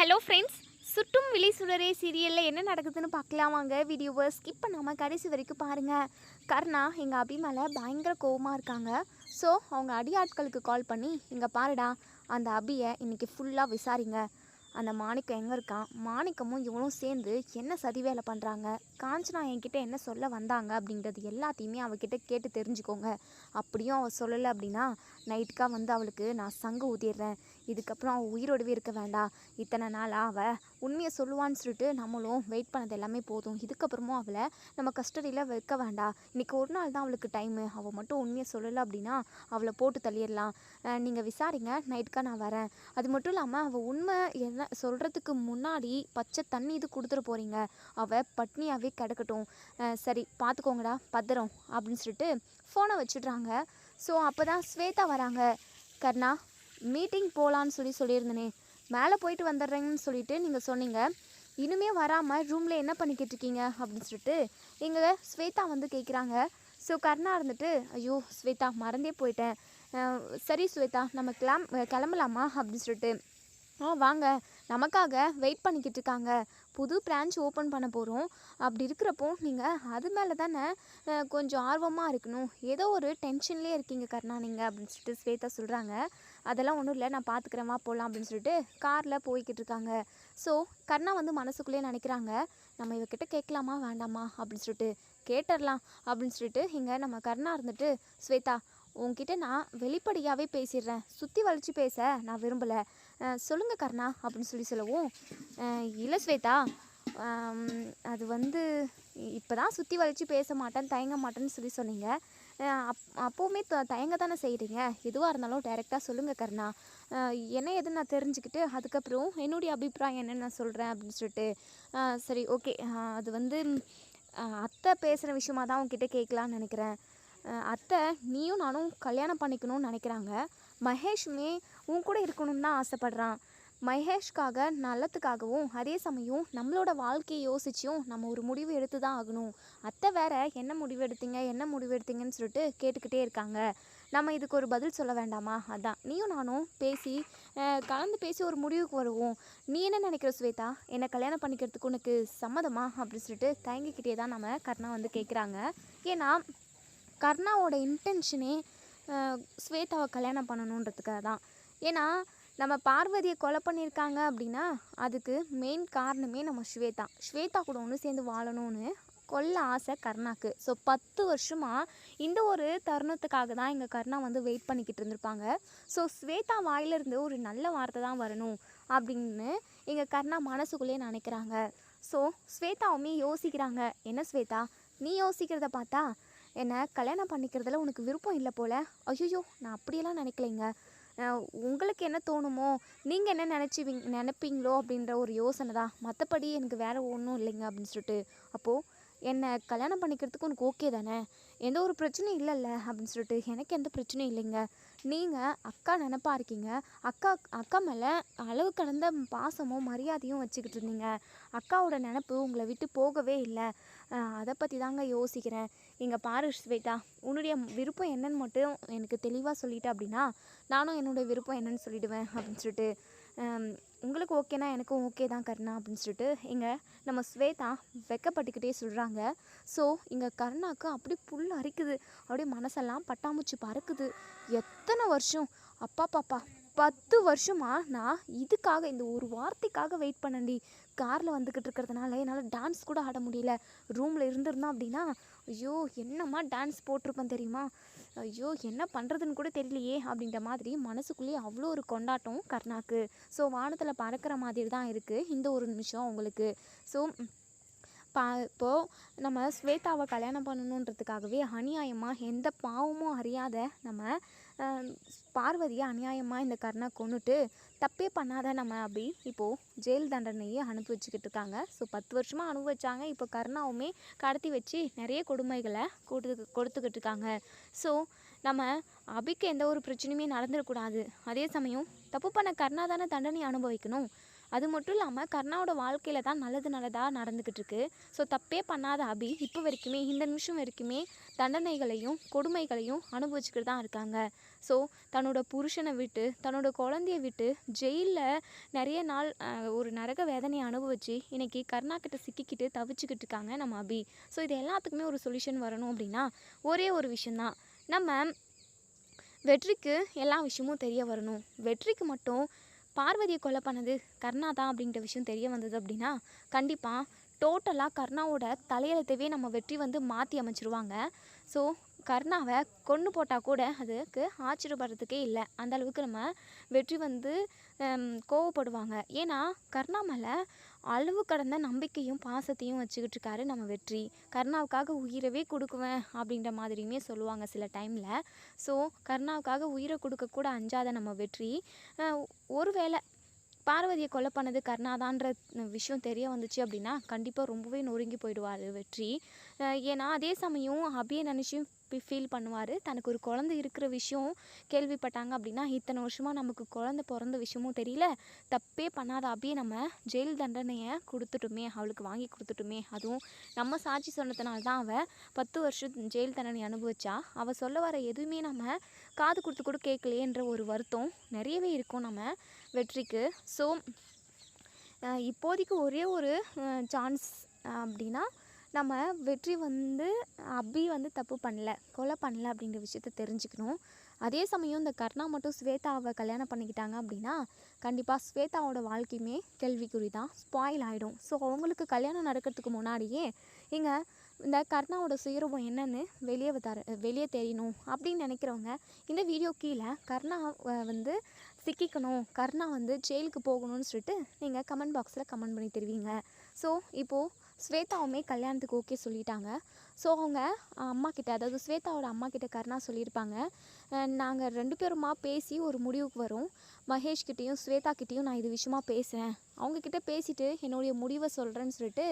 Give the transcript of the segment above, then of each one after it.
Hello friends, சுட்டும் விழி சுடரே சீரியலில் என்ன நடக்குதுன்னு பார்க்கலாம் வாங்க. வீடியோவை ஸ்கிப் பண்ணாமல் கடைசி வரைக்கும் பாருங்கள். கர்ணா எங்கள் அபி மேலே பயங்கர கோவமாக இருக்காங்க. ஸோ அவங்க அடியாட்களுக்கு கால் பண்ணி, இங்கே பாருடா, அந்த அபியை இன்றைக்கி ஃபுல்லாக விசாரிங்க. அந்த மாணிக்கம் எங்கே இருக்கான், மாணிக்கமும் இவனும் சேர்ந்து என்ன சதி வேலை பண்ணுறாங்க, காஞ்சனா என்கிட்ட என்ன சொல்ல வந்தாங்க அப்படின்றது எல்லாத்தையுமே அவகிட்ட கேட்டு தெரிஞ்சுக்கோங்க. அப்படியும் அவள் சொல்லலை அப்படின்னா நைட்டுக்காக வந்து அவளுக்கு நான் சங்கு ஊதிடுறேன். இதுக்கப்புறம் அவள் உயிரோடவே இருக்க வேண்டாம். இத்தனை நாளாக அவள் உண்மையை சொல்லுவான்னு சொல்லிட்டு நம்மளும் வெயிட் பண்ணது எல்லாமே போதும். இதுக்கப்புறமும் அவளை நம்ம கஸ்டடியில் வைக்க வேண்டாம். இன்றைக்கி ஒரு நாள் தான் அவளுக்கு டைமு. அவள் மட்டும் உண்மையை சொல்லலை அப்படின்னா அவளை போட்டு தள்ளிடலாம். நீங்கள் விசாரிங்க, நைட்டுக்காக நான் வரேன். அது மட்டும் இல்லாமல் அவள் உண்மை என்ன சொல்கிறதுக்கு முன்னாடி பச்சை தண்ணி இது கொடுத்துட்டு போகிறீங்க. அவள் பட்னியாகவே கிடக்கட்டும். சரி பார்த்துக்கோங்கடா பத்திரம் அப்படின்னு சொல்லிட்டு ஃபோனை வச்சுட்றாங்க. ஸோ அப்போ தான் ஸ்வேதா வராங்க. கர்ணா, மீட்டிங் போகலான்னு சொல்லியிருந்தேனே, மேலே போயிட்டு வந்துடுறேங்கன்னு சொல்லிட்டு நீங்கள் சொன்னீங்க. இனிமே வராமல் ரூமில் என்ன பண்ணிக்கிட்டு இருக்கீங்க அப்படின்னு சொல்லிட்டு எங்கள் ஸ்வேதா வந்து கேட்குறாங்க. ஸோ கர்ணா இருந்துட்டு, ஐயோ ஸ்வேதா மறந்தே போயிட்டேன். சரி ஸ்வேதா, நம்ம கிளம்பலாமா அப்படின்னு சொல்லிட்டு, வாங்க, நமக்காக வெயிட் பண்ணிக்கிட்டு இருக்காங்க. புது பிரான்ச் ஓப்பன் பண்ண போகிறோம். அப்படி இருக்கிறப்போ நீங்கள் அது மேலே தானே கொஞ்சம் ஆர்வமாக இருக்கணும். ஏதோ ஒரு டென்ஷன்லேயே இருக்கீங்க கர்ணா நீங்கள் அப்படின்னு சொல்லிட்டு ஸ்வேதா சொல்கிறாங்க. அதெல்லாம் ஒன்றும் இல்லை, நான் பார்த்துக்கிறேன், வா போகலாம் அப்படின்னு சொல்லிட்டு காரில் போய்கிட்டு இருக்காங்க. ஸோ கர்ணா வந்து மனசுக்குள்ளேயே நினைக்கிறாங்க, நம்ம இவகிட்ட கேட்கலாமா வேண்டாமா அப்படின்னு சொல்லிட்டு. கேட்டுடலாம் அப்படின்னு சொல்லிட்டு இங்கே நம்ம கர்ணா இருந்துட்டு, ஸ்வேதா உங்ககிட்ட நான் வெளிப்படையாகவே பேசிடுறேன், சுற்றி வளைச்சி பேச நான் விரும்பலை, சொல்லுங்கள் கர்ணா அப்படின்னு சொல்லவும், இல்லை ஸ்வேதா, அது வந்து இப்போ தான் சுற்றி வளைச்சி பேச மாட்டேன், தயங்க மாட்டேன்னு சொன்னீங்க. அப்போவுமே தயங்க தானே செய்கிறீங்க. எதுவாக இருந்தாலும் டைரெக்டாக சொல்லுங்கள் கர்ணா. என்ன எதுன்னு நான் தெரிஞ்சுக்கிட்டு அதுக்கப்புறம் என்னுடைய அபிப்பிராயம் என்னென்னு நான் சொல்கிறேன் அப்படின்னு சொல்லிட்டு. சரி ஓகே, அது வந்து அத்தை பேசுகிற விஷயமாக தான் உங்ககிட்ட கேட்கலான்னு நினைக்கிறேன். அத்தை நீயும் நானும் கல்யாணம் பண்ணிக்கணும்னு நினைக்கிறாங்க. மகேஷுமே உன் கூட இருக்கணும்னு தான் ஆசைப்பட்றான். மகேஷ்காக நல்லத்துக்காகவும் அதே சமயம் நம்மளோட வாழ்க்கையை யோசிச்சும் நம்ம ஒரு முடிவு எடுத்து தான் ஆகணும். அத்தை வேற என்ன முடிவு எடுத்தீங்கன்னு சொல்லிட்டு கேட்டுக்கிட்டே இருக்காங்க. நம்ம இதுக்கு ஒரு பதில் சொல்ல வேண்டாமா? அதான் நீயும் நானும் கலந்து பேசி ஒரு முடிவுக்கு வருவோம். நீ என்ன நினைக்கிற ஸ்வேதா? என்னை கல்யாணம் பண்ணிக்கிறதுக்கு உனக்கு சம்மதமா அப்படின்னு சொல்லிட்டு தயங்கிக்கிட்டே தான் நம்ம கர்ணா வந்து கேட்குறாங்க. ஏன்னா கர்ணாவோட இன்டென்ஷனே ஸ்வேதாவை கல்யாணம் பண்ணணுன்றதுக்காக தான். ஏன்னா நம்ம பார்வதியை கொலை பண்ணியிருக்காங்க அப்படின்னா அதுக்கு மெயின் காரணமே நம்ம ஸ்வேதா கூட ஒன்று சேர்ந்து வாழணும்னு கொல்ல ஆசை கர்ணாக்கு. ஸோ 10 வருஷமாக இந்த ஒரு தருணத்துக்காக தான் எங்கள் கர்ணா வந்து வெயிட் பண்ணிக்கிட்டு இருந்திருப்பாங்க. ஸோ ஸ்வேதா வாயிலிருந்து ஒரு நல்ல வார்த்தை தான் வரணும் அப்படின்னு எங்கள் கர்ணா மனசுக்குள்ளேயே நினைக்கிறாங்க. ஸோ ஸ்வேதாவுமே யோசிக்கிறாங்க. என்ன ஸ்வேதா, நீ யோசிக்கிறத பார்த்தா என்னை கல்யாணம் பண்ணிக்கிறதுல உனக்கு விருப்பம் இல்லை போல். ஐயோ, நான் அப்படியெல்லாம் நினைக்கலைங்க. உங்களுக்கு என்ன தோணுமோ, நீங்கள் என்ன நினைப்பீங்களோ அப்படின்ற ஒரு யோசனை தான், மற்றபடி எனக்கு வேறு ஒன்றும் இல்லைங்க அப்படின்னு சொல்லிட்டு. அப்போது என்னை கல்யாணம் பண்ணிக்கிறதுக்கு உனக்கு ஓகே தானே? எந்த ஒரு பிரச்சனையும் இல்லைல்ல அப்படின்னு சொல்லிட்டு. எனக்கு எந்த பிரச்சனையும் இல்லைங்க. நீங்கள் அக்கா நினப்பா இருக்கீங்க. அக்கா மேலே அளவு கடந்த பாசமும் மரியாதையும் வச்சுக்கிட்டு இருந்தீங்க. அக்காவோட நினப்பு உங்களை விட்டு போகவே இல்லை. அதை பற்றி தாங்க யோசிக்கிறேன். இங்கே பாரு ஸ்வேதா, உன்னுடைய விருப்பம் என்னன்னு மட்டும் எனக்கு தெளிவாக சொல்லிட்டேன் அப்படின்னா நானும் என்னுடைய விருப்பம் என்னன்னு சொல்லிவிடுவேன் அப்படின்னு சொல்லிட்டு. உங்களுக்கு ஓகேனா எனக்கும் ஓகே தான் கர்ணா அப்படின்னு சொல்லிட்டு இங்கே நம்ம ஸ்வேதா வெக்கப்பட்டுக்கிட்டே சொல்கிறாங்க. ஸோ இங்கே கர்ணாவுக்கு அப்படி புல் அரிக்குது, அப்படியே மனசெல்லாம் பட்டாம்பூச்சி பறக்குது. எத்தனை வருஷம், அப்பா பாப்பா 10 வருஷமாக நான் இதுக்காக, இந்த ஒரு வார்த்தைக்காக வெயிட் பண்ணண்டி. காரில் வந்துக்கிட்டு இருக்கிறதுனால என்னால் டான்ஸ் கூட ஆட முடியல. ரூமில் இருந்திருந்தோம் அப்படின்னா ஐயோ என்னம்மா டான்ஸ் போட்டிருப்பேன் தெரியுமா, ஐயோ என்ன பண்ணுறதுன்னு கூட தெரியலையே அப்படின்ற மாதிரி மனசுக்குள்ளேயே அவ்வளோ ஒரு கொண்டாட்டம் கர்ணாக்கு. ஸோ வானத்தில் பறக்கிற மாதிரி தான் இருக்குது இந்த ஒரு நிமிஷம் அவங்களுக்கு. ஸோ இப்போது நம்ம ஸ்வேதாவை கல்யாணம் பண்ணணுன்றதுக்காகவே அநியாயமாக எந்த பாவமும் அறியாத நம்ம பார்வதியை அநியாயமாக இந்த கர்ணா கொண்டுட்டு தப்பே பண்ணாத நம்ம அப்படி இப்போது ஜெயில் தண்டனையை அனுப்பி வச்சுக்கிட்டு இருக்காங்க. ஸோ 10 வருஷமாக அனுபவிச்சாங்க. இப்போ கர்ணாவுமே கடத்தி வச்சு நிறைய கொடுமைகளை கொடுத்துக்கிட்டு இருக்காங்க. ஸோ நம்ம அபிக்கு எந்த ஒரு பிரச்சனையுமே நடந்துடக்கூடாது. அதே சமயம் தப்பு பண்ண கர்ணா தானே தண்டனை அனுபவிக்கணும். அது மட்டும் இல்லாமல் கர்ணாவோட வாழ்க்கையில் தான் நல்லதாக நடந்துக்கிட்டு இருக்கு. ஸோ தப்பே பண்ணாத அபி இப்போ வரைக்குமே, இந்த நிமிஷம் வரைக்குமே தண்டனைகளையும் கொடுமைகளையும் அனுபவிச்சுக்கிட்டு தான் இருக்காங்க. ஸோ தன்னோட புருஷனை விட்டு தன்னோட குழந்தைய விட்டு ஜெயிலில் நிறைய நாள் ஒரு நரக வேதனையை அனுபவிச்சு இன்றைக்கி கருணா கிட்ட சிக்கிக்கிட்டு தவிச்சுக்கிட்டு இருக்காங்க நம்ம அபி. ஸோ இது எல்லாத்துக்குமே ஒரு சொல்யூஷன் வரணும் அப்படின்னா ஒரே ஒரு விஷயந்தான், நம்ம வெற்றிக்கு எல்லா விஷயமும் தெரிய வரணும். வெற்றிக்கு மட்டும் பார்வதியை கொலை பண்ணது கருணா தான் அப்படின்ற விஷயம் தெரிய வந்தது அப்படின்னா கண்டிப்பாக டோட்டலாக கருணாவோட தலையெழுத்தவே நம்ம வெற்றி மாற்றி அமைச்சிருவாங்க. ஸோ கருணாவை கொன்று போட்டால் கூட அதுக்கு ஆச்சரியப்படுறதுக்கே இல்லை. அந்த அளவுக்கு நம்ம வெற்றி கோவப்படுவாங்க. ஏன்னா கருணா மேலே அளவு கடந்த நம்பிக்கையும் பாசத்தையும் வச்சுக்கிட்டு இருக்காரு நம்ம வெற்றி. கருணாவுக்காக உயிரவே கொடுக்குவேன் அப்படின்ற மாதிரியுமே சொல்லுவாங்க சில டைமில். ஸோ கருணாவுக்காக உயிரை கொடுக்கக்கூட அஞ்சாத நம்ம வெற்றி ஒருவேளை பார்வதியை கொலை பண்ணது கருணாதான்ற விஷயம் தெரிய வந்துச்சு அப்படின்னா கண்டிப்பாக ரொம்பவே நொறுங்கி போயிடுவார் வெற்றி. ஏன்னா அதே சமயம் அபியை நினச்சி ஃபீல் பண்ணுவார். தனக்கு ஒரு குழந்தை இருக்கிற விஷயம் கேள்விப்பட்டாங்க அப்படின்னா இத்தனை வருஷமாக நமக்கு குழந்தை பிறந்த விஷயமும் தெரியல, தப்பே பண்ணாத அபியை நம்ம ஜெயில் தண்டனையை கொடுத்துட்டுமே, அவளுக்கு வாங்கி கொடுத்துட்டுமே, அதுவும் நம்ம சாட்சி சொன்னதுனால தான் அவள் 10 வருஷம் ஜெயில் தண்டனை அனுபவிச்சா. அவள் சொல்ல வர எதுவுமே நம்ம காது கொடுத்து கூட கேட்கலையேன்ற ஒரு வருத்தம் நிறையவே இருக்கும் நம்ம வெற்றிக்கு. ஸோ இப்போதைக்கு ஒரே ஒரு சான்ஸ் அப்படின்னா நம்ம வெற்றி அபி தப்பு பண்ணல, கொலை பண்ணல அப்படிங்கிற விஷயத்த தெரிஞ்சுக்கணும். அதே சமயம் இந்த கருணா மட்டும் ஸ்வேதாவை கல்யாணம் பண்ணிக்கிட்டாங்க அப்படின்னா கண்டிப்பாக ஸ்வேதாவோட வாழ்க்கையுமே கேள்விக்குறி தான், ஸ்பாயில் ஆகிடும். ஸோ அவங்களுக்கு கல்யாணம் நடக்கிறதுக்கு முன்னாடியே இங்கே இந்த கருணாவோட சுயரூபம் என்னன்னு வெளியே தெரியணும் அப்படின்னு நினைக்கிறவங்க இந்த வீடியோ கீழே கருணா சிக்கிக்கணும், கருணா ஜெயிலுக்கு போகணும்னு சொல்லிட்டு நீங்கள் கமெண்ட் பாக்ஸில் கமெண்ட் பண்ணி தருவீங்க. ஸோ இப்போது ஸ்வேதாவுமே கல்யாணத்துக்கு ஓகே சொல்லிட்டாங்க. ஸோ அவங்க அம்மாக்கிட்ட, அதாவது ஸ்வேதாவோட அம்மாக்கிட்ட கருணா சொல்லியிருப்பாங்க, நாங்கள் 2 பேருமா பேசி ஒரு முடிவுக்கு வரோம், மகேஷ்கிட்டையும் ஸ்வேதாக்கிட்டேயும் நான் இது விஷயமா பேசுகிறேன், அவங்கக்கிட்ட பேசிவிட்டு என்னுடைய முடிவை சொல்கிறேன்னு சொல்லிட்டு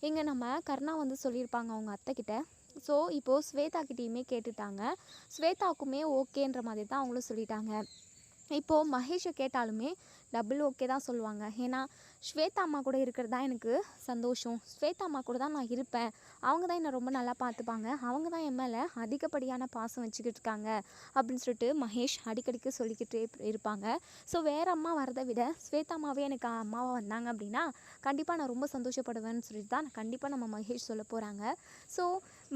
இங்கே நம்ம கருணா சொல்லியிருப்பாங்க அவங்க அத்தைக்கிட்ட. ஸோ இப்போது ஸ்வேதாக்கிட்டேயுமே கேட்டுட்டாங்க. ஸ்வேதாவுக்குமே ஓகேன்ற மாதிரி தான் அவங்களும் சொல்லிட்டாங்க. இப்போது மகேஷை கேட்டாலுமே டபுள் ஓகே தான் சொல்லுவாங்க. ஏன்னா ஸ்வேதா அம்மா கூட இருக்கிறது தான் எனக்கு சந்தோஷம், ஸ்வேதா அம்மா கூட தான் நான் இருப்பேன், அவங்க தான் என்னை ரொம்ப நல்லா பார்த்துப்பாங்க, அவங்க தான் என் மேலே அதிகப்படியான பாசம் வச்சுக்கிட்டு இருக்காங்க அப்படின்னு சொல்லிட்டு மகேஷ் அடிக்கடிக்கு சொல்லிக்கிட்டே இருப்பாங்க. ஸோ வேறு அம்மா வரதை விட ஸ்வேதா அம்மாவே எனக்கு அம்மாவாக வந்தாங்க அப்படின்னா கண்டிப்பாக நான் ரொம்ப சந்தோஷப்படுவேன்னு சொல்லிட்டு தான் கண்டிப்பாக நம்ம மகேஷ் சொல்ல போகிறாங்க. ஸோ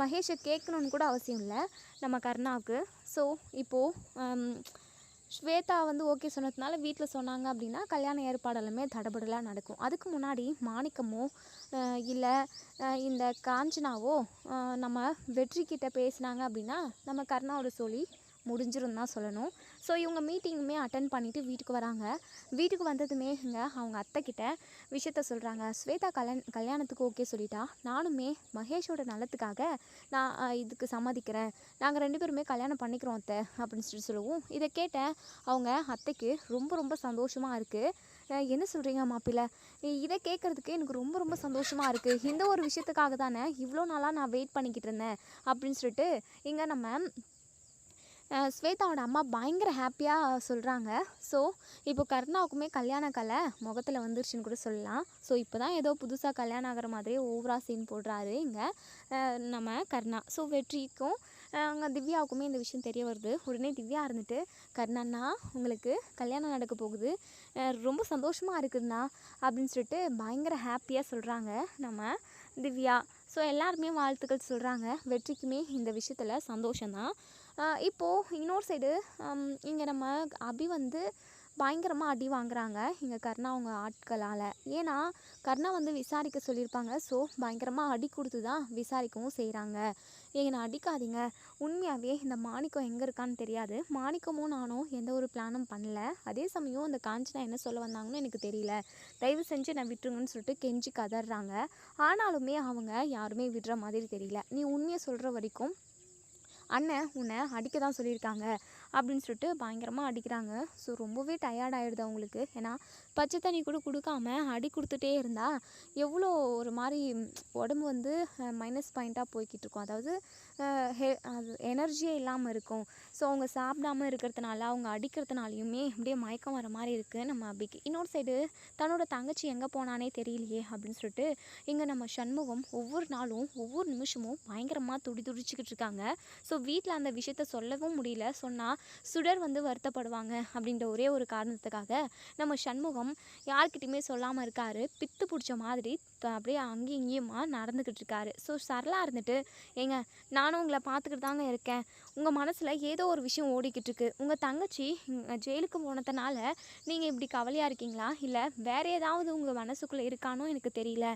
மகேஷை கேட்கணுன்னு கூட அவசியம் இல்லை நம்ம கருணாவுக்கு. ஸோ இப்போது ஸ்வேதா ஓகே சொன்னதுனால வீட்டில் சொன்னாங்க அப்படின்னா கல்யாண ஏற்பாடெல்லாமே தடபடலாக நடக்கும். அதுக்கு முன்னாடி மாணிக்கமோ இல்லை இந்த காஞ்சனாவோ நம்ம வெற்றிக்கிட்ட பேசினாங்க அப்படின்னா நம்ம கருணாவோட சொல்லி முடிஞ்சிரும் தான் சொல்லணும். ஸோ இவங்க மீட்டிங்குமே அட்டன் பண்ணிவிட்டு வீட்டுக்கு வராங்க. வீட்டுக்கு வந்ததுமே அவங்க அத்தைக்கிட்ட விஷயத்த சொல்கிறாங்க. ஸ்வேதா கல்யாணத்துக்கு ஓகே சொல்லிட்டா, நானுமே மகேஷோட நலத்துக்காக நான் இதுக்கு சம்மதிக்கிறேன், நாங்கள் 2 பேருமே கல்யாணம் பண்ணிக்கிறோம் அத்தை அப்படின்னு சொல்லவும் இதை கேட்ட அவங்க அத்தைக்கு ரொம்ப ரொம்ப சந்தோஷமாக இருக்குது. என்ன சொல்கிறீங்க மாப்பிள்ளை, இதை கேட்குறதுக்கு எனக்கு ரொம்ப ரொம்ப சந்தோஷமாக இருக்குது, இந்த ஒரு விஷயத்துக்காக தானே இவ்வளோ நாளாக நான் வெயிட் பண்ணிக்கிட்டு இருந்தேன் அப்படின்னு சொல்லிட்டு இங்கே நம்ம ஸ்வேதாவோட அம்மா பயங்கர ஹாப்பியாக சொல்கிறாங்க. ஸோ இப்போ கருணாவுக்குமே கல்யாண கலை முகத்தில் வந்துருச்சுன்னு கூட சொல்லலாம். ஸோ இப்போ தான் ஏதோ புதுசாக கல்யாணம் ஆகிற மாதிரியே ஓவரா சீன் போடுறாரு இங்கே நம்ம கருணா. ஸோ வெற்றிக்கும் அங்கே திவ்யாவுக்குமே இந்த விஷயம் தெரிய வருது. உடனே திவ்யா இருந்துட்டு, கருணாண்ணா உங்களுக்கு கல்யாணம் நடக்க போகுது, ரொம்ப சந்தோஷமாக இருக்குதுண்ணா அப்படின்னு சொல்லிட்டு பயங்கர ஹாப்பியாக சொல்கிறாங்க நம்ம திவ்யா. ஸோ எல்லாருமே வாழ்த்துக்கள் சொல்கிறாங்க. வெற்றிக்குமே இந்த விஷயத்தில் சந்தோஷம்தான். இப்போது இன்னொரு சைடு இங்கே நம்ம அபி பயங்கரமாக அடி வாங்குறாங்க இங்கே கருணா அவங்க ஆட்களால். ஏன்னா கருணா விசாரிக்க சொல்லியிருப்பாங்க. ஸோ பயங்கரமாக அடி கொடுத்து தான் விசாரிக்கவும் செய்கிறாங்க. என்னை அடிக்காதீங்க, உண்மையாகவே இந்த மாணிக்கம் எங்கே இருக்கான்னு தெரியாது, மாணிக்கமும் நானும் எந்த ஒரு பிளானும் பண்ணல, அதே சமயம் இந்த காஞ்சனா என்ன சொல்ல வந்தாங்கன்னு எனக்கு தெரியல, தயவு செஞ்சு நான் விட்டுருங்கன்னு சொல்லிட்டு கெஞ்சி கதறாங்க. ஆனாலுமே அவங்க யாருமே விடுற மாதிரி தெரியல. நீ உண்மையை சொல்கிற வரைக்கும் அண்ணன் உன்னை அடிக்க தான் சொல்லியிருக்காங்க அப்படின்னு சொல்லிட்டு பயங்கரமாக அடிக்கிறாங்க. ஸோ ரொம்பவே டயர்ட் ஆகிடுது அவங்களுக்கு. ஏன்னா பச்சை தண்ணி கூட கொடுக்காம அடி கொடுத்துட்டே இருந்தால் எவ்வளோ ஒரு மாதிரி உடம்பு மைனஸ் பாயிண்ட்டாக போய்கிட்டு இருக்கும், அதாவது அது எனர்ஜியே இல்லாமல் இருக்கும். ஸோ அவங்க சாப்பிடாமல் இருக்கிறதுனால அவங்க அடிக்கிறதுனாலையுமே அப்படியே மயக்கம் வர மாதிரி இருக்குது நம்ம அபிக்கு. இன்னொரு சைடு தன்னோட தங்கச்சி எங்கே போனானே தெரியலையே அப்படின்னு சொல்லிட்டு இங்கே நம்ம சண்முகம் ஒவ்வொரு நாளும் ஒவ்வொரு நிமிஷமும் பயங்கரமாக துடிச்சுக்கிட்டு இருக்காங்க. ஸோ வீட்டில் அந்த விஷயத்த சொல்லவும் முடியல, சொன்னால் சுடர் வந்து வருத்தப்படுவாங்க அப்படின்ற ஒரே ஒரு காரணத்துக்காக நம்ம சண்முகம் யார்கிட்டையுமே சொல்லாமல் இருக்காரு. பித்து பிடிச்ச மாதிரி அப்படியே அங்கேயும் இங்கேயுமா நடந்துக்கிட்டு இருக்காரு. ஸோ சரளா இருந்துட்டு, ஏங்க நானும் உங்களை பார்த்துக்கிட்டு தாங்க இருக்கேன். உங்கள் மனசில் ஏதோ ஒரு விஷயம் ஓடிக்கிட்டு இருக்கு. உங்கள் தங்கச்சி ஜெயிலுக்கு போனதுனால நீங்கள் இப்படி கவலையாக இருக்கீங்களா, இல்லை வேறு ஏதாவது உங்கள் மனசுக்குள்ளே இருக்கானோ எனக்கு தெரியல.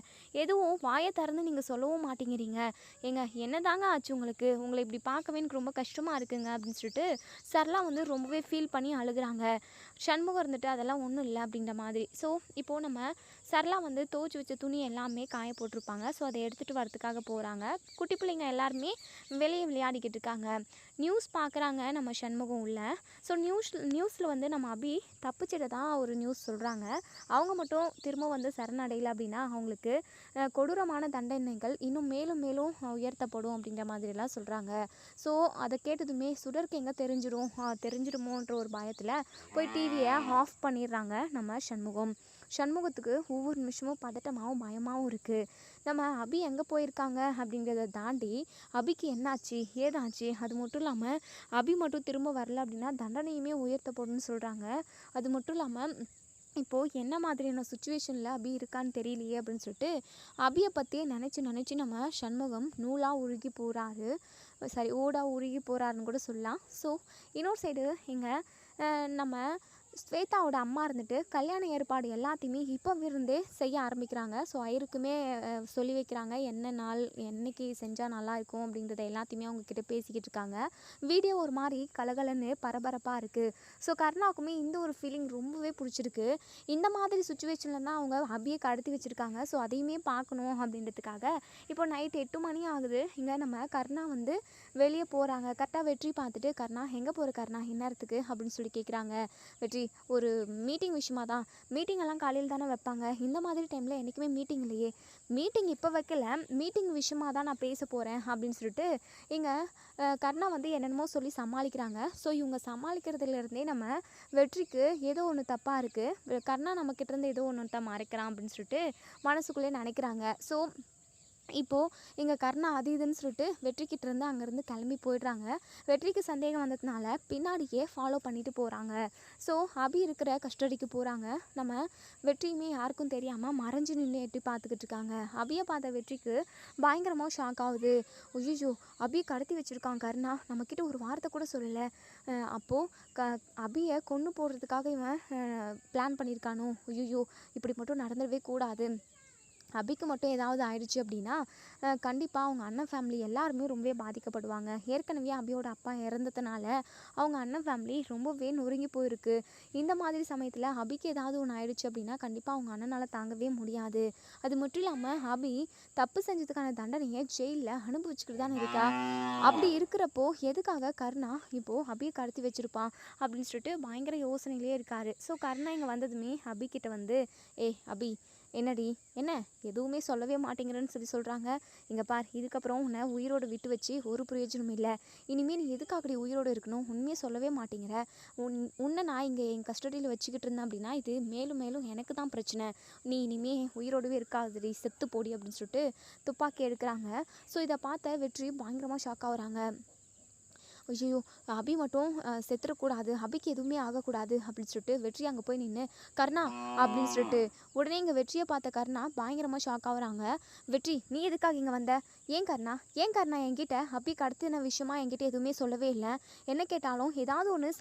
எதுவும் வாயை திறந்து நீங்கள் சொல்லவும் மாட்டேங்கிறீங்க. ஏங்க என்ன தாங்க ஆச்சு உங்களுக்கு, உங்களை இப்படி பார்க்கவே எனக்கு ரொம்ப கஷ்டமாக இருக்குங்க அப்படின்னு சொல்லிட்டு சரளா வந்து ரொம்பவே ஃபீல் பண்ணி அழுகுறாங்க. சண்முகம் இருந்துட்டு அதெல்லாம் ஒன்றும் இல்லை அப்படின்ற மாதிரி. ஸோ இப்போது நம்ம சரளா வந்து துவச்சி வச்ச துணி எல்லாமே காய போட்டிருப்பாங்க. ஸோ அதை எடுத்துகிட்டு வரதுக்காக போகிறாங்க. குட்டி பிள்ளைங்க எல்லாருமே வெளியே விளையாடிக்கிட்டு இருக்காங்க. நியூஸ் பார்க்குறாங்க நம்ம சண்முகம் உள்ள. ஸோ நியூஸில் வந்து நம்ம அபி தப்பிச்சிட்டதா ஒரு நியூஸ் சொல்கிறாங்க. அவங்க மட்டும் திரும்ப வந்து சரணடையலை அப்படின்னா அவங்களுக்கு கொடூரமான தண்டனைகள் இன்னும் மேலும் மேலும் உயர்த்தப்படும் அப்படின்ற மாதிரிலாம் சொல்கிறாங்க. ஸோ அதை கேட்டதுமே சுடருக்கு எங்கே தெரிஞ்சிடுமோன்ற ஒரு பயத்தில் போய் டிவியை ஆஃப் பண்ணிடுறாங்க நம்ம சண்முகத்துக்கு ஒவ்வொரு நிமிஷமும் பதட்டமாகவும் பயமாகவும் இருக்குது. நம்ம அபி எங்கே போயிருக்காங்க அப்படிங்கிறத தாண்டி அபிக்கு என்னாச்சு ஏதாச்சு, அது மட்டும் இல்லாமல் அபி மட்டும் திரும்ப வரல அப்படின்னா தண்டனையுமே உயர்த்தப்படும்னு சொல்கிறாங்க. அது மட்டும் இல்லாமல் இப்போது என்ன மாதிரியான சுச்சுவேஷனில் அபி இருக்கான்னு தெரியலையே அப்படின்னு சொல்லிட்டு அபியை பற்றியே நினச்சி நம்ம சண்முகம் நூலாக உருகி போகிறாரு. ஓடாக உருகி போகிறாருன்னு கூட சொல்லலாம். ஸோ இன்னொரு சைடு இங்கே நம்ம ஸ்வேதாவோட அம்மா இருந்துட்டு கல்யாண ஏற்பாடு எல்லாத்தையுமே இப்போ இருந்தே செய்ய ஆரம்பிக்கிறாங்க. ஸோ ஐயருக்குமே சொல்லி வைக்கிறாங்க என்ன நாள் என்னைக்கு செஞ்சால் நல்லாயிருக்கும் அப்படின்றத எல்லாத்தையுமே அவங்கக்கிட்ட பேசிக்கிட்டு இருக்காங்க. வீடியோ ஒரு மாதிரி கலகலன்னு பரபரப்பாக இருக்குது. ஸோ கருணாவுக்குமே இந்த ஒரு ஃபீலிங் ரொம்பவே பிடிச்சிருக்கு. இந்த மாதிரி சுச்சுவேஷனில் தான் அவங்க அபியை கடத்தி வச்சுருக்காங்க. ஸோ அதையுமே பார்க்கணும் அப்படின்றதுக்காக இப்போ நைட் 8 மணி ஆகுது. இங்கே நம்ம கருணா வந்து வெளியே போகிறாங்க. கரெக்டாக வெற்றி பார்த்துட்டு, கருணா எங்கே போகிற கருணா இந்நேரத்துக்கு அப்படின்னு சொல்லி கேட்குறாங்க. வெற்றி ஒரு மீட்டிங் விஷயமா தான். மீட்டிங்கெல்லாம் காலையில் தானே வைப்பாங்க, இந்த மாதிரி டைமில் என்றைக்குமே மீட்டிங் இல்லையே. மீட்டிங் இப்போ வைக்கல, மீட்டிங் விஷயமா தான் நான் பேச போகிறேன் அப்படின்னு சொல்லிட்டு இங்கே கருணா வந்து என்னென்னமோ சொல்லி சமாளிக்கிறாங்க. ஸோ இவங்க சமாளிக்கிறதுலேருந்தே நம்ம வெற்றிக்கு ஏதோ ஒன்று தப்பாக இருக்குது, கருணா நம்மக்கிட்டேருந்து ஏதோ ஒன்றுட்ட மறைக்கிறான் அப்படின்னு சொல்லிட்டு மனசுக்குள்ளே நினைக்கிறாங்க. ஸோ இப்போது இங்கே கருணா அது இதுன்னு சொல்லிட்டு வெற்றிக்கிட்டேருந்து அங்கேருந்து கிளம்பி போயிடுறாங்க. வெற்றிக்கு சந்தேகம் வந்ததுனால பின்னாடியே ஃபாலோ பண்ணிட்டு போகிறாங்க. ஸோ அபி இருக்கிற கஸ்டடிக்கு போகிறாங்க. நம்ம வெற்றியுமே யாருக்கும் தெரியாமல் மறைஞ்சு நின்று எட்டி பார்த்துக்கிட்டு இருக்காங்க. அபியை பார்த்த வெற்றிக்கு பயங்கரமாக ஷாக் ஆகுது. ஐயோ அபியை கடத்தி வச்சுருக்கான் கருணா, நம்மக்கிட்ட ஒரு வார்த்தை கூட சொல்லலை. அப்போது அபியை கொன்று போடுறதுக்காக இவன் பிளான் பண்ணியிருக்கானோ. ஐயோ இப்படி மட்டும் நடந்துடவே கூடாது. அபிக்கு மட்டும் ஏதாவது ஆயிடுச்சு அப்படின்னா கண்டிப்பாக அவங்க அண்ணன் ஃபேமிலி எல்லாருமே ரொம்பவே பாதிக்கப்படுவாங்க. ஏற்கனவே அபியோட அப்பா இறந்ததுனால அவங்க அண்ணன் ஃபேமிலி ரொம்பவே நொறுங்கி போயிருக்கு. இந்த மாதிரி சமயத்தில் அபிக்கு ஏதாவது ஒன்று ஆயிடுச்சு அப்படின்னா கண்டிப்பாக அவங்க அண்ணனால் தாங்கவே முடியாது. அது மட்டும் இல்லாமல் அபி தப்பு செஞ்சதுக்கான தண்டனையை ஜெயிலில் அனுபவிச்சுக்கிட்டு தானே இருக்கா. அப்படி இருக்கிறப்போ எதுக்காக கருணா இப்போது அபியை கடத்தி வச்சுருப்பான் அப்படின்னு சொல்லிட்டு பயங்கர யோசனையிலே இருக்காரு. ஸோ கருணா இங்கே வந்ததுமே அபிக்கிட்ட வந்து, அபி என்னடி என்ன எதுவுமே சொல்லவே மாட்டேங்கிறேன்னு சொல்கிறாங்க. இங்கே பார், இதுக்கப்புறம் உன்னை உயிரோடு விட்டு வச்சு ஒரு பிரயோஜனம் இல்லை. இனிமேல் நீ எதுக்காகடி உயிரோடு இருக்கணும், உண்மையே சொல்லவே மாட்டேங்கிற. உன்னை நான் இங்கே என் கஸ்டடியில் வச்சுக்கிட்டு இருந்தேன் அப்படின்னா இது மேலும் மேலும் எனக்கு தான் பிரச்சனை. நீ இனிமே உயிரோடவே இருக்காதுடி, செத்து போடி அப்படின்னு சொல்லிட்டு துப்பாக்கி எடுக்கிறாங்க. ஸோ இதை பார்த்த வெற்றி பயங்கரமாக ஷாக் ஆகுறாங்க. ஐயோ அபி மட்டும் செத்துடக்கூடாது, அபிக்கு எதுவுமே ஆகக்கூடாது அப்படின்னு சொல்லிட்டு வெற்றி அங்கே போய் நின்று கருணா அப்படின்னு சொல்லிட்டு உடனே இங்கே வெற்றியை பார்த்த கருணா பயங்கரமாக ஷாக் ஆகுறாங்க. வெற்றி நீ எதுக்காக இங்கே வந்த, ஏன் கருணா என்கிட்ட அபி கடத்தின விஷயமா என்கிட்ட எதுவுமே சொல்லவே இல்லை. என்ன கேட்டாலும் ஏதாவது ஒன்று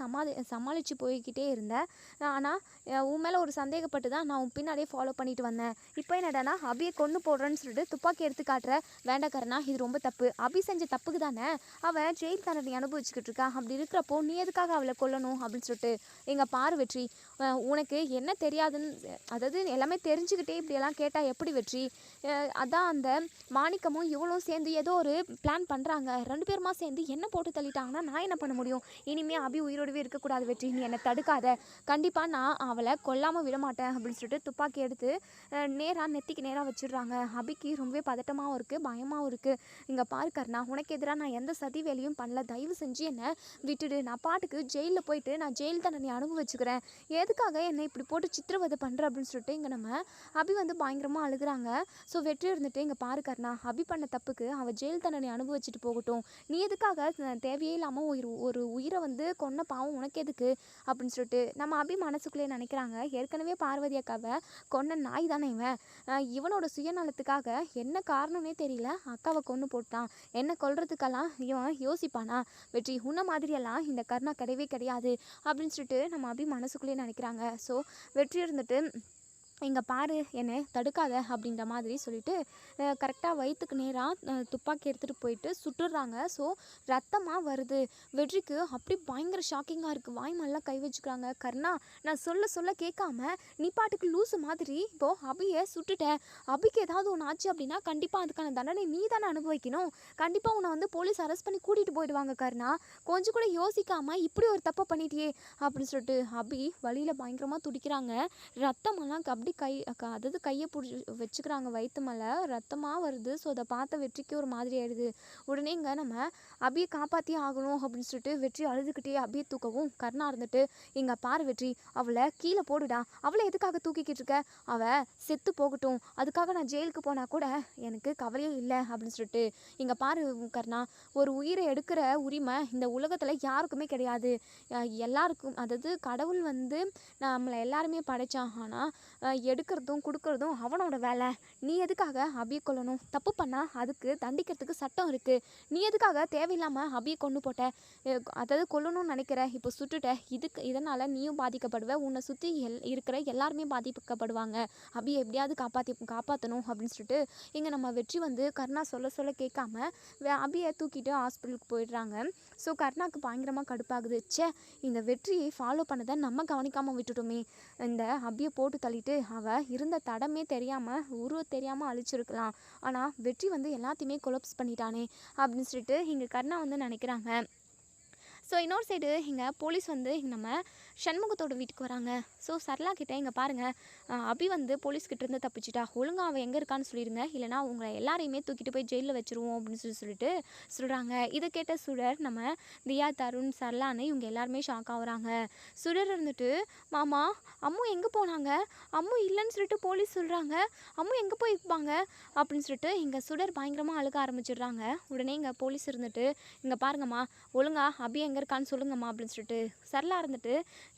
சமாளித்து போய்கிட்டே இருந்தேன். ஆனால் உன் மேலே ஒரு சந்தேகப்பட்டு தான் நான் உன் பின்னாடியே ஃபாலோ பண்ணிட்டு வந்தேன். இப்போ என்னடானா அபியை கொண்டு போடுறேன்னு சொல்லிட்டு துப்பாக்கி எடுத்து காட்டுற. வேண்டாம் கருணா, இது ரொம்ப தப்பு. அபி செஞ்ச தப்புக்கு தானே அவன் ஜெயில் தண்டனை அனுபவிச்சுக்கிட்டு இருக்கா. அப்படி இருக்கிறப்போ நீ எதுக்காக அவளை கொல்லணும் அப்படின்னு சொல்லிட்டு எங்கள் பாரு வெற்றி, உனக்கு என்ன தெரியாதுன்னு, அதாவது எல்லாமே தெரிஞ்சுக்கிட்டே இப்படியெல்லாம் கேட்டால் எப்படி வெற்றி. அதான் அந்த மாணிக்கமும் இவளும் சேர்ந்து ஏதோ ஒரு பிளான் பண்ணுறாங்க. 2 பேருமா சேர்ந்து என்ன போட்டு தள்ளிட்டாங்கன்னா நான் என்ன பண்ண முடியும். இனிமேல் அபி உயிரோடவே இருக்கக்கூடாது வெற்றி, நீ என்னை தடுக்காத. கண்டிப்பாக நான் அவளை கொல்லாமல் விட மாட்டேன் அப்படின்னு சொல்லிட்டு துப்பாக்கி எடுத்து நெத்திக்கு நேராக வச்சிடுறாங்க. அபிக்கு ரொம்பவே பதட்டமாகவும் இருக்குது, பயமாகவும் இருக்குது. இங்கே பாரு கருணா, உனக்கு எதிராக நான் எந்த சதி வேலையும் பண்ணல. தயவு செஞ்சு என்னை விட்டுடு, நான் பாட்டுக்கு ஜெயிலில் போயிட்டு நான் ஜெயில் தண்டனை அனுபவிச்சுக்கிறேன், எதுக்காக என்னை இப்படி போட்டு சித்திரவதை பண்ணுற அப்படின்னு சொல்லிட்டு இங்கே நம்ம அபி வந்து பயங்கரமாக அழுகுறாங்க. ஸோ வெற்றி இருந்துட்டு இங்கே பாரு கர்ணா, அபி பண்ண தப்புக்கு அவள் ஜெயில் தண்டனை அனுபவிச்சுட்டு போகட்டும், நீ எதுக்காக தேவையே இல்லாமல் ஒரு உயிரை வந்து கொன்ன பாவம் உனக்கு எதுக்கு அப்படின்னு சொல்லிட்டு நம்ம அபி மனசுக்குள்ளேயே நினைக்கிறாங்க. ஏற்கனவே பார்வதி அக்காவை கொன்ன நாய் தானே இவன், இவனோட சுயநலத்துக்காக என்ன காரணம்னே தெரியல அக்காவை கொன்று போட்டான், என்ன கொல்றதுக்கெல்லாம் இவன் யோசிப்பானா, வெற்றி உன்ன மாதிரியெல்லாம் இந்த கர்ணா கிடையவே கிடையாது அப்படின்னு சொல்லிட்டு நம்ம அபி மனசுக்குள்ளேயே நினைக்கிறாங்க. ஸோ வெற்றி இருந்துட்டு இங்கே பாரு என்னை தடுக்காத அப்படின்ற மாதிரி சொல்லிட்டு கரெக்டாக வயிற்றுக்கு நேராக துப்பாக்கி எடுத்துகிட்டு போயிட்டு சுட்டுடுறாங்க. ஸோ ரத்தமாக வருது. வெற்றிக்கு அப்படி பயங்கர ஷாக்கிங்காக இருக்குது. வாய் மேலாம் கை வச்சுக்கிறாங்க. கர்ணா, நான் சொல்ல சொல்ல கேட்காம நீ பாட்டுக்கு லூஸு மாதிரி இப்போது அபியை சுட்டுட்டேன், அபிக்கு ஏதாவது ஒன்று ஆச்சு அப்படின்னா கண்டிப்பாக அதுக்கான தண்டனை நீ தானே அனுபவிக்கணும், கண்டிப்பாக உன்னை வந்து போலீஸ் அரெஸ்ட் பண்ணி கூட்டிகிட்டு போயிடுவாங்க கர்ணா, கொஞ்சம் கூட யோசிக்காமல் இப்படி ஒரு தப்பை பண்ணிட்டியே அப்படின்னு சொல்லிட்டு அபி வழியில் பயங்கரமாக துடிக்கிறாங்க. ரத்தமெல்லாம் அப்படி அதாவது கையை பிடிச்சி வச்சுக்கிறாங்க, வயிற்று மேலே ரத்தமாக வருது. ஸோ அதை பார்த்த வெற்றிக்கு ஒரு மாதிரி ஆயிடுது. உடனே இங்கே நம்ம அபியை காப்பாற்றியே ஆகணும் அப்படின்னு சொல்லிட்டு வெற்றி அழுதுகிட்டே அபியை தூக்கவும் கர்ணா இருந்துட்டு இங்கே பாரு வெற்றி, அவளை கீழே போடுடா, அவளை எதுக்காக தூக்கிக்கிட்டு இருக்க, அவள் செத்து போகட்டும், அதுக்காக நான் ஜெயிலுக்கு போனால் கூட எனக்கு கவலையே இல்லை அப்படின்னு சொல்லிட்டு இங்கே பாரு கர்ணா, ஒரு உயிரை எடுக்கிற உரிமை இந்த உலகத்தில் யாருக்குமே கிடையாது, எல்லாருக்கும் அதாவது கடவுள் வந்து நம்மளை எல்லாருமே படைச்சான், ஆனால் எடுக்கிறதும் கொடுக்கறதும் அவனோட வேலை, நீ எதுக்காக அபியை கொல்லணும், தப்பு பண்ணால் அதுக்கு தண்டிக்கிறதுக்கு சட்டம் இருக்குது, நீ எதுக்காக தேவையில்லாமல் அபியை கொண்டு போட்ட, அதாவது கொல்லணும்னு நினைக்கிற, இப்போ சுட்டுட்ட, இதனால் நீயும் பாதிக்கப்படுவ, உன்னை சுற்றி இருக்கிற எல்லாருமே பாதிக்கப்படுவாங்க, அபியை எப்படியாவது காப்பாற்றணும் அப்படின்னு சொல்லிட்டு இங்கே நம்ம வெற்றி வந்து கர்ணா சொல்ல சொல்ல கேட்காம அபியை தூக்கிட்டு ஹாஸ்பிட்டலுக்கு போயிடுறாங்க. ஸோ கர்ணாவுக்கு பயங்கரமாக கடுப்பாகுது. இந்த வெற்றியை ஃபாலோ பண்ணதை நம்ம கவனிக்காமல் விட்டுட்டோமே, இந்த அபியை போட்டு தள்ளிட்டு அவள் இருந்த தடமே தெரியாமல் உருவம் தெரியாமல் அழிச்சிருக்கலாம், ஆனால் வெற்றி வந்து எல்லாத்தையுமே கொலாப்ஸ் பண்ணிட்டானே அப்படின்னு சொல்லிட்டு இங்கே கர்ணா வந்து நினைக்கிறாங்க. ஸோ இன்னொரு சைடு இங்கே போலீஸ் வந்து நம்ம சண்முகத்தோட வீட்டுக்கு வராங்க. ஸோ சரளா கிட்டே இங்கே பாருங்கள், அபி வந்து போலீஸ்கிட்டேருந்து தப்பிச்சிட்டா, ஒழுங்காக அவன் எங்கே இருக்கான்னு சொல்லிடுங்க, இல்லைனா உங்களை எல்லாரையுமே தூக்கிட்டு போய் ஜெயிலில் வச்சுருவோம் அப்படின்னு சொல்லிட்டு சொல்கிறாங்க. இதை கேட்ட சுடர் நம்ம தியா, தருண், சரளான்னு இவங்க எல்லாருமே ஷாக் ஆகுறாங்க. சுடர் இருந்துட்டு மாமா அம்மு எங்கே போனாங்க, அம்மு இல்லைன்னு சொல்லிட்டு போலீஸ் சொல்கிறாங்க, அம்மு எங்கே போயிருப்பாங்க அப்படின்னு சொல்லிட்டு இங்கே சுடர் பயங்கரமாக அழுக ஆரம்பிச்சிடுறாங்க. உடனே இங்கே போலீஸ் இருந்துட்டு இங்கே பாருங்கம்மா, ஒழுங்கா அபி எங்கே இருக்கான்னு சொல்லுங்கம்மா அப்படின்னு சொல்லிட்டு சரளா இருந்துட்டு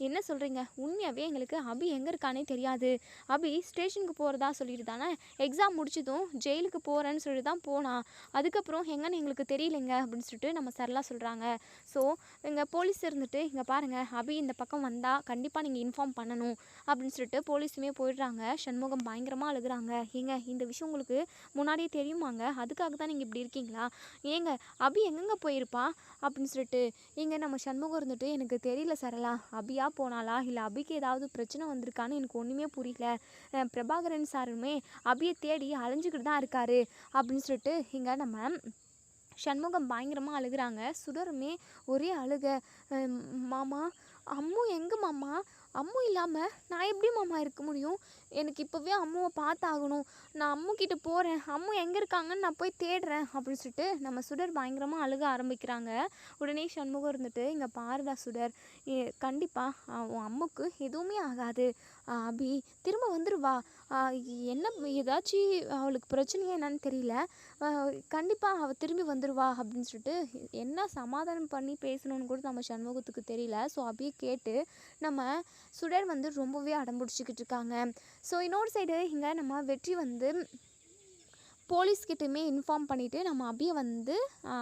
என்ன சொல்கிறீங்க, உண்மையாகவே எங்களுக்கு அபி எங்கே இருக்கானே தெரியாது, அபி ஸ்டேஷனுக்கு போகிறதா சொல்லிட்டு தானே எக்ஸாம் முடிச்சதும் ஜெயிலுக்கு போகிறேன்னு சொல்லிட்டு தான் போனான், அதுக்கப்புறம் எங்கன்னு எங்களுக்கு தெரியலைங்க அப்படின்னு சொல்லிட்டு நம்ம சரளா சொல்கிறாங்க. ஸோ இங்கே போலீஸ் இருந்துட்டு இங்கே பாருங்கள், அபி இந்த பக்கம் வந்தால் கண்டிப்பாக நீங்கள் இன்ஃபார்ம் பண்ணணும் அப்படின்னு சொல்லிட்டு போலீஸுமே போயிடுறாங்க. சண்முகம் பயங்கரமாக அழுகுறாங்க. ஏங்க இந்த விஷயம் உங்களுக்கு முன்னாடியே தெரியுமாங்க, அதுக்காக தான் நீங்கள் இப்படி இருக்கீங்களா, ஏங்க அபி எங்கெங்கே போயிருப்பா அப்படின்னு சொல்லிட்டு இங்கே நம்ம சண்முகம் இருந்துட்டு எனக்கு தெரியல சரளா, அபியா போனாலா இல்லை அபிக்கு ஏதாவது பிரச்சனை வந்திருக்கான்னு எனக்கு ஒன்றுமே புரியல, பிரபாகரன் சாருமே அபியை தேடி அலைஞ்சிக்கிட்டு தான் இருக்காரு அப்படின்னு சொல்லிட்டு இங்கே நம்ம சண்முகம் பயங்கரமாக அழுகுறாங்க. சுடருமே ஒரே அழுக, மாமா அம்மு எங்கே மாமா, அம்மு இல்லாமல் நான் எப்படி மாமா இருக்க முடியும், எனக்கு இப்போவே அம்முவை பார்த்தாகணும், நான் அம்மு கிட்டே போகிறேன், அம்மு எங்கே இருக்காங்கன்னு நான் போய் தேடுறேன் அப்படின்னு சொல்லிட்டு நம்ம சுடர் பயங்கரமாக அழுக ஆரம்பிக்கிறாங்க. உடனே சண்முகம் இருந்துட்டு இங்கே பாருடா சுடர், கண்டிப்பாக உன் அம்முக்கு எதுவுமே ஆகாது, அபி திரும்ப வந்துடுவா, என்ன ஏதாச்சும் அவளுக்கு பிரச்சனையே என்னன்னு தெரியல, கண்டிப்பாக அவள் திரும்பி வந்துடுவா அப்படின்னு சொல்லிட்டு என்ன சமாதானம் பண்ணி பேசணுன்னு கூட நம்ம சண்முகத்துக்கு தெரியல. ஸோ அபியை கேட்டு நம்ம சுடர் வந்து ரொம்பவே அடம்பிடிச்சிக்கிட்டு இருக்காங்க. ஸோ இன்னொரு சைடு இங்கே நம்ம வெற்றி வந்து போலீஸ்கிட்டையுமே இன்ஃபார்ம் பண்ணிவிட்டு நம்ம அபியை வந்து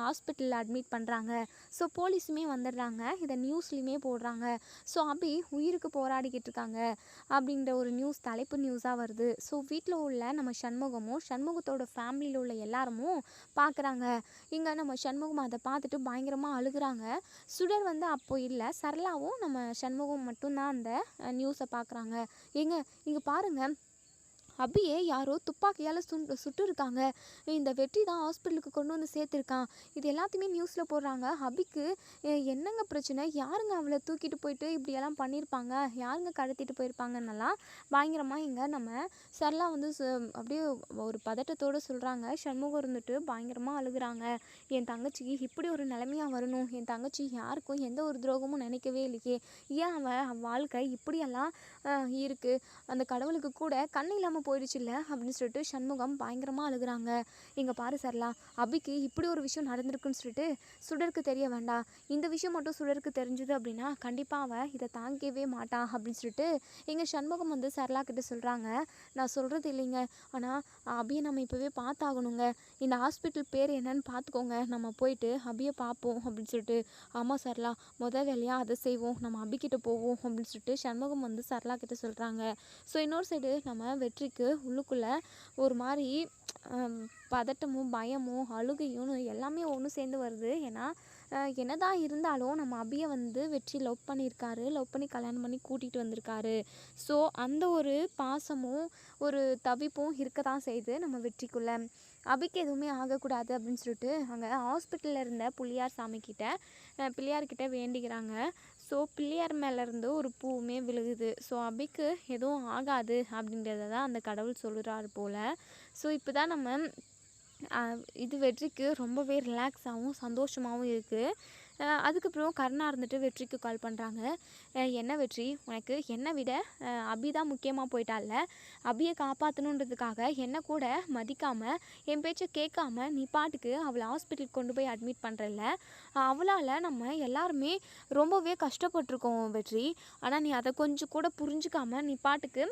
ஹாஸ்பிட்டலில் அட்மிட் பண்ணுறாங்க. ஸோ போலீஸுமே வந்துடுறாங்க, இதை நியூஸ்லேயுமே போடுறாங்க. ஸோ அபி உயிருக்கு போராடிக்கிட்டு இருக்காங்க அப்படின்ற ஒரு தலைப்பு நியூஸாக வருது. ஸோ வீட்டில் உள்ள நம்ம சண்முகத்தோட ஃபேமிலியில் உள்ள எல்லாருமும் பார்க்குறாங்க. இங்கே நம்ம சண்முகம் அதை பார்த்துட்டு பயங்கரமாக அழுகுறாங்க. சுடர் வந்து அப்போ இல்லை, சரளாவும் நம்ம சண்முகம் மட்டும்தான் அந்த நியூஸை பார்க்குறாங்க. இங்கே பாருங்கள், அபியை யாரோ துப்பாக்கியால் சுட்டு இருக்காங்க. இந்த வெற்றி தான் ஹாஸ்பிட்டலுக்கு கொண்டு வந்து சேர்த்துருக்கான். இது எல்லாத்தையுமே நியூஸில் போடுறாங்க. அபிக்கு என்னங்க பிரச்சனை, யாருங்க அவளை தூக்கிட்டு போயிட்டு இப்படியெல்லாம் பண்ணியிருப்பாங்க, யாருங்க கடத்திட்டு போயிருப்பாங்கன்னெல்லாம் பயங்கரமாக இங்கே நம்ம சரளா வந்து அப்படியே ஒரு பதட்டத்தோடு சொல்கிறாங்க. சண்முகம் இருந்துட்டு பயங்கரமாக அழுகுறாங்க. என் தங்கச்சிக்கு இப்படி ஒரு நிலைமையாக வரணும், என் தங்கச்சி யாருக்கும் எந்த ஒரு துரோகமும் நினைக்கவே இல்லையே, ஏன் அவன் வாழ்க்கை இப்படியெல்லாம் இருக்குது, அந்த கடவுளுக்கு கூட கண் இல்லாமல் போயிடுச்சு இல்லை அப்படின்னு சொல்லிட்டு சண்முகம் பயங்கரமாக அழுகுறாங்க. இங்கே பாரு சரளா, அபிக்கு இப்படி ஒரு விஷயம் நடந்திருக்குன்னு சொல்லிட்டு சுடருக்கு தெரிய வேண்டாம். இந்த விஷயம் மட்டும் சுடருக்கு தெரிஞ்சுது அப்படின்னா கண்டிப்பாக அவன் இதை தாங்கிக்கவே மாட்டான் அப்படின்னு சொல்லிட்டு எங்கள் சண்முகம் வந்து சரளா கிட்ட சொல்கிறாங்க. நான் சொல்கிறது இல்லைங்க, ஆனால் அபியை நம்ம இப்போவே பார்த்தாகணுங்க. இந்த ஹாஸ்பிட்டல் பேர் என்னன்னு பார்த்துக்கோங்க, நம்ம போயிட்டு அபியை பார்ப்போம் அப்படின்னு சொல்லிட்டு. ஆமாம் சரளா, முதல் வேலையாக அதை செய்வோம், நம்ம அபிக்கிட்ட போவோம் அப்படின்னு சொல்லிட்டு சண்முகம் வந்து சரளா கிட்ட சொல்கிறாங்க. ஸோ இன்னொரு சைடு நம்ம வெற்றிக்கு உள்ளுக்குள்ளே ஒரு மாதிரி பதட்டமும் பயமும் அழுகையும் எல்லாமே ஒன்று சேர்ந்து வருது. ஏன்னா என்னதான் இருந்தாலும் நம்ம அபியை வந்து வெற்றி லவ் பண்ணியிருக்காரு, லவ் பண்ணி கல்யாணம் பண்ணி கூட்டிகிட்டு வந்திருக்காரு. ஸோ அந்த ஒரு பாசமும் ஒரு தவிப்பும் இருக்க தான் செய்யுது நம்ம வெற்றிக்குள்ளே. அபிக்கு எதுவுமே ஆகக்கூடாது அப்படின்னு சொல்லிட்டு அங்கே ஹாஸ்பிட்டலில் இருந்த பிள்ளையார்கிட்ட வேண்டிக்கிறாங்க. ஸோ பிள்ளையார் மேலேருந்து ஒரு பூவுமே விழுகுது. ஸோ அபிக்கு எதுவும் ஆகாது அப்படின்றத தான் அந்த கடவுள் சொல்கிறாரு போல். ஸோ இப்போ தான் நம்ம இது வெற்றிக்கு ரொம்பவே ரிலாக்ஸாகவும் சந்தோஷமாகவும் இருக்குது. அதுக்கப்புறம் கருணா இருந்துட்டு வெற்றிக்கு கால் பண்ணுறாங்க. என்ன வெற்றி, உனக்கு என்னை விட அபி தான் முக்கியமாக போயிட்டால, அபியை காப்பாற்றணுன்றதுக்காக என்னை கூட மதிக்காமல் என் பேச்சை கேட்காம நீ பாட்டுக்கு அவளை ஹாஸ்பிட்டலுக்கு கொண்டு போய் அட்மிட் பண்ணுறல, அவளால் நம்ம எல்லாருமே ரொம்பவே கஷ்டப்பட்டிருக்கோம் வெற்றி. ஆனால் நீ அதை கொஞ்சம் கூட புரிஞ்சுக்காம நீ பாட்டுக்கு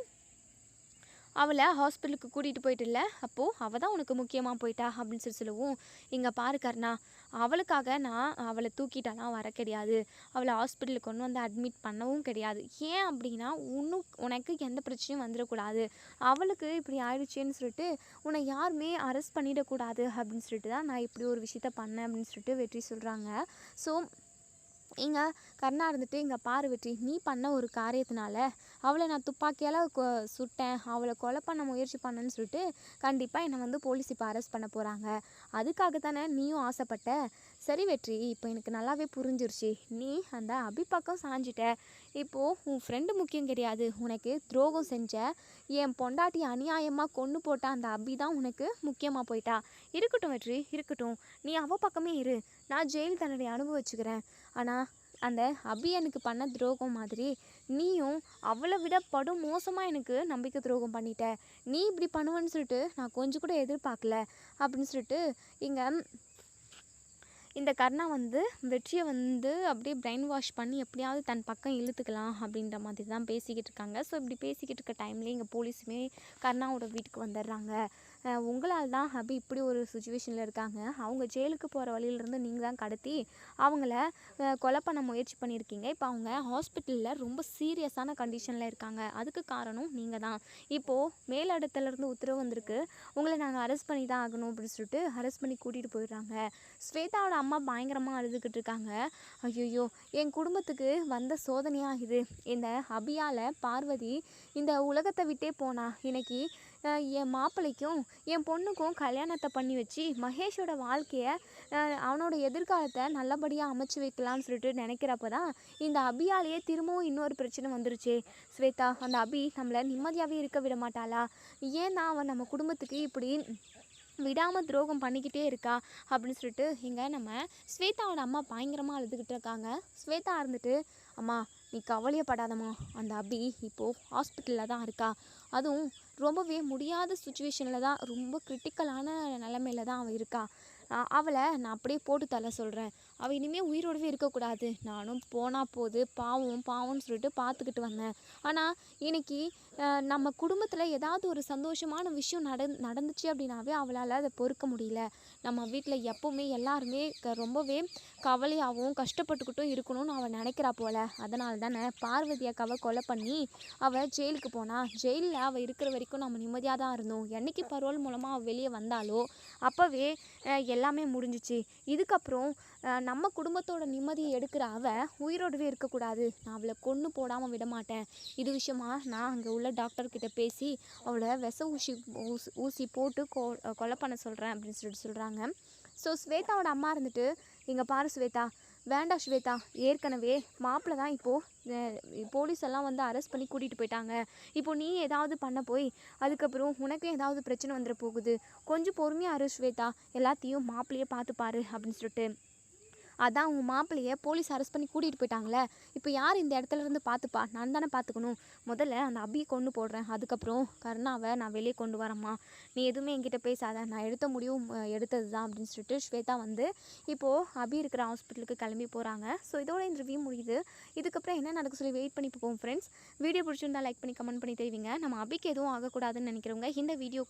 அவளை ஹாஸ்பிட்டலுக்கு கூட்டிகிட்டு போயிட்டுல, அப்போது அவள் தான் உனக்கு முக்கியமாக போயிட்டா அப்படின்னு சொல்லுவோம். இங்கே பாரு கருணா, அவளுக்காக நான் அவளை தூக்கிட்டாலாம் வர கிடையாது, அவளை ஹாஸ்பிட்டலுக்கு கொண்டு வந்து அட்மிட் பண்ணவும் கிடையாது. ஏன் அப்படின்னா உனக்கு எந்த பிரச்சனையும் வந்துடக்கூடாது, அவளுக்கு இப்படி ஆயிடுச்சேன்னு சொல்லிட்டு உன்னை யாருமே அரெஸ்ட் பண்ணிடக்கூடாது அப்படின்னு சொல்லிட்டு தான் நான் இப்படி ஒரு விஷயத்த பண்ணேன் அப்படின்னு சொல்லிட்டு வெற்றி சொல்கிறாங்க. ஸோ இங்கே கருணா இருந்துட்டு, இங்கே பாரு வெற்றி, நீ பண்ண ஒரு காரியத்தினால அவளை நான் துப்பாக்கியால் சுட்டேன், அவளை கொலை பண்ண முயற்சி பண்ணேன்னு சொல்லிட்டு கண்டிப்பாக என்னை வந்து போலீஸ் இப்போ அரெஸ்ட் பண்ண போகிறாங்க. அதுக்காக தானே நீயும் ஆசைப்பட்ட. சரி வெற்றி, இப்போ எனக்கு நல்லாவே புரிஞ்சிருச்சு, நீ அந்த அபி பக்கம் சாஞ்சிட்ட. இப்போது உன் ஃப்ரெண்டு முக்கியம் கிடையாது, உனக்கு துரோகம் செஞ்ச என் பொண்டாட்டி அநியாயமாக கொன்று போட்ட அந்த அபி தான் உனக்கு முக்கியமாக போயிட்டா. இருக்கட்டும் வெற்றி, இருக்கட்டும், நீ அவள் பக்கமே இரு, நான் ஜெயில் தண்டனை அனுபவிச்சுக்கிறேன். ஆனால் அந்த அபி எனக்கு பண்ண துரோகம் மாதிரி நீயும் அவளை விட படும் மோசமாக எனக்கு நம்பிக்கை துரோகம் பண்ணிட்ட. நீ இப்படி பண்ணுவேன்னு சொல்லிட்டு நான் கொஞ்சம் கூட எதிர்பார்க்கல அப்படின்னு சொல்லிட்டு இங்கே இந்த கருணா வந்து வெற்றியை வந்து அப்படியே பிரெயின் வாஷ் பண்ணி எப்படியாவது தன் பக்கம் இழுத்துக்கலாம் அப்படின்ற மாதிரி தான் பேசிக்கிட்டு இருக்காங்க. ஸோ இப்படி பேசிக்கிட்டு இருக்க டைம்லேயே இங்கே போலீஸுமே கருணாவோட வீட்டுக்கு வந்துடுறாங்க. உங்களால் தான் அபி இப்படி ஒரு சுச்சுவேஷனில் இருக்காங்க, அவங்க ஜெயிலுக்கு போகிற வழியிலேருந்து நீங்கள் தான் கடத்தி அவங்கள கொலை பண்ண முயற்சி பண்ணியிருக்கீங்க. இப்போ அவங்க ஹாஸ்பிட்டலில் ரொம்ப சீரியஸான கண்டிஷனில் இருக்காங்க, அதுக்கு காரணம் நீங்கள் தான். இப்போது மேலிடத்துலேருந்து உத்தரவு வந்திருக்கு, உங்களை நாங்கள் அரெஸ்ட் பண்ணி தான் ஆகணும் அப்படின்னு சொல்லிட்டு அரெஸ்ட் பண்ணி கூட்டிகிட்டு போயிடுறாங்க. ஸ்வேதாவோட அம்மா பயங்கரமாக அழுதுகிட்டு இருக்காங்க. ஐயோ, என் குடும்பத்துக்கு வந்த சோதனையாக இது, இந்த அபியால் பார்வதி இந்த உலகத்தை விட்டே போனா, இன்னைக்கு என் மாப்பிள்ளைக்கும் என் பொண்ணுக்கும் கல்யாணத்தை பண்ணி வச்சு மகேஷோட வாழ்க்கையை அவனோட எதிர்காலத்தை நல்லபடியாக அமைச்சு வைக்கலான்னு சொல்லிட்டு நினைக்கிறப்ப தான் இந்த அபியாலேயே திரும்பவும் இன்னொரு பிரச்சனை வந்துருச்சு. ஸ்வேதா, அந்த அபி நம்மளை நிம்மதியாகவே இருக்க விட மாட்டாளா, ஏன்னா அவன் நம்ம குடும்பத்துக்கு இப்படி விடாமல் துரோகம் பண்ணிக்கிட்டே இருக்கா அப்படின்னு சொல்லிட்டு இங்கே நம்ம ஸ்வேதாவோட அம்மா பயங்கரமாக அழுதுகிட்டு இருக்காங்க. ஸ்வேதா இருந்துட்டு, அம்மா நீ கவலையப்படாதம்மா, அந்த அபி இப்போது ஹாஸ்பிட்டலில் தான் இருக்கா, அதுவும் ரொம்பவே முடியாத சுச்சுவேஷனில் தான், ரொம்ப கிரிட்டிக்கலான நிலமையில தான் அவள் இருக்கா. அவளை நான் அப்படியே போட்டு தள்ள சொல்கிறேன், அவள் இனிமேல் உயிரோடவே இருக்கக்கூடாது. நானும் போனால் போது பாவம்னு சொல்லிட்டு பார்த்துக்கிட்டு வந்தேன். ஆனால் இன்னைக்கு நம்ம குடும்பத்தில் ஏதாவது ஒரு சந்தோஷமான விஷயம் நடந்துச்சு அப்படின்னாவே அவளால் அதை பொறுக்க முடியல. நம்ம வீட்டில் எப்போவுமே எல்லாருமே ரொம்பவே கவலையாகவும் கஷ்டப்பட்டுக்கிட்டும் இருக்கணும்னு அவள் நினைக்கிறா போல். அதனால தானே பார்வதி அக்காவை கொலை பண்ணி அவள் ஜெயிலுக்கு போனால். ஜெயிலில் அவள் இருக்கிற வரைக்கும் நம்ம நிம்மதியாக தான் இருந்தோம். என்னைக்கு பரோல் மூலமாக அவள் வெளியே வந்தாலோ அப்போவே எல்லாமே முடிஞ்சிச்சு. இதுக்கப்புறம் நம்ம குடும்பத்தோட நிம்மதியை எடுக்கிற உயிரோடவே இருக்கக்கூடாது, நான் அவளை கொன்று போடாமல் விட மாட்டேன். இது விஷயமா நான் அங்கே உள்ள டாக்டர்கிட்ட பேசி அவளை ஊசி போட்டு கொலை பண்ண சொல்கிறேன் அப்படின்னு சொல்கிறாங்க. ஸோ ஸ்வேதாவோட அம்மா இருந்துட்டு, இங்கே பாரு ஸ்வேதா, வேண்டாம் ஸ்வேதா, ஏற்கனவே மாப்பிள்ளை தான் இப்போது போலீஸ் எல்லாம் வந்து அரெஸ்ட் பண்ணி கூட்டிகிட்டு போயிட்டாங்க. இப்போது நீ ஏதாவது பண்ண போய் அதுக்கப்புறம் உனக்கும் ஏதாவது பிரச்சனை வந்துட போகுது. கொஞ்சம் பொறுமையாக இரு ஸ்வேதா, எல்லாத்தையும் மாப்பிள்ளையே பார்த்துப்பாரு அப்படின்னு சொல்லிட்டு. அதான் உன் மாப்பிள்ளையை போலீஸ் அரெஸ்ட் பண்ணி கூட்டிகிட்டு போயிட்டாங்களே, இப்போ யார் இந்த இடத்துல இருந்து பார்த்துப்பா? நான் தானே பார்த்துக்கணும். முதல்ல அந்த அபியை கொண்டு போடுறேன், அதுக்கப்புறம் கருணாவை நான் வெளியே கொண்டு வரேம்மா. நீ எதுவுமே என்கிட்ட பேசாத, நான் எடுத்த முடிவும் எடுத்தது தான் அப்படின்னு சொல்லிட்டு ஸ்வேதா வந்து இப்போது அபி இருக்கிற ஹாஸ்பிட்டலுக்கு கிளம்பி போகிறாங்க. ஸோ இதோட இந்த ரிவ்யூ முடியுது. இதுக்கப்புறம் என்ன நடக்க சொல்லி வெயிட் பண்ணி போவோம் ஃப்ரெண்ட்ஸ். வீடியோ பிடிச்சிருந்தா லைக் பண்ணி கமெண்ட் பண்ணி தெரிவிங்க. நம்ம அபிக்கு எதுவும் ஆகக்கூடாதுன்னு நினைக்கிறவங்க இந்த வீடியோ